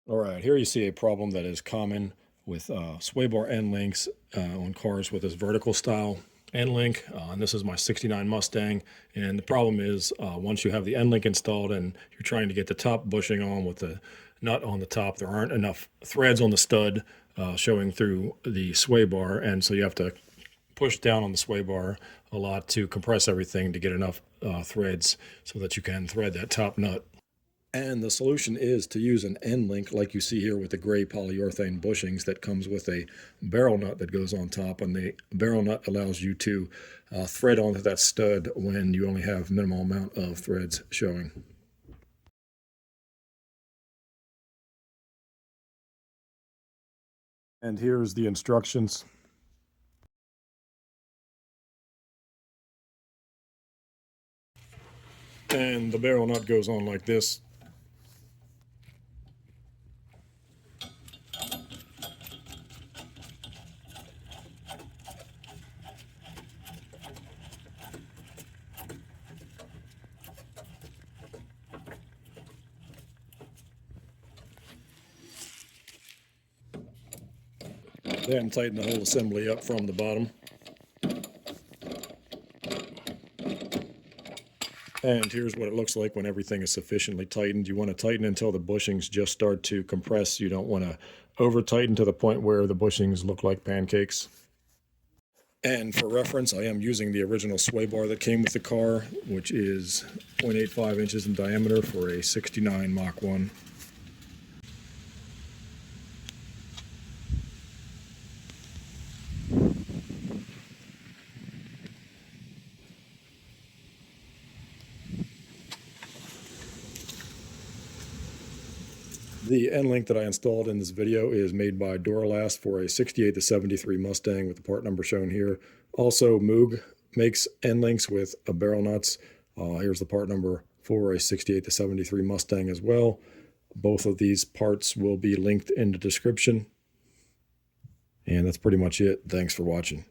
All right, here you see a problem that is common with sway bar end links on cars with this vertical style end link. And this is my '69 Mustang. And the problem is once you have the end link installed and you're trying to get the top bushing on with the nut on the top, there aren't enough threads on the stud showing through the sway bar. And so you have to push down on the sway bar a lot to compress everything to get enough threads so that you can thread that top nut. And the solution is to use an end link like you see here with the gray polyurethane bushings that comes with a barrel nut that goes on top. And the barrel nut allows you to thread onto that stud when you only have minimal amount of threads showing. And here's the instructions. And the barrel nut goes on like this. Then tighten the whole assembly up from the bottom. And here's what it looks like when everything is sufficiently tightened. You want to tighten until the bushings just start to compress. You don't want to over tighten to the point where the bushings look like pancakes. And for reference, I am using the original sway bar that came with the car, which is 0.85 inches in diameter for a '69 Mach 1. The end link that I installed in this video is made by Duralast for a '68 to '73 Mustang with the part number shown here. Also, Moog makes end links with barrel nuts. Here's the part number for a '68 to '73 Mustang as well. Both of these parts will be linked in the description. And that's pretty much it. Thanks for watching.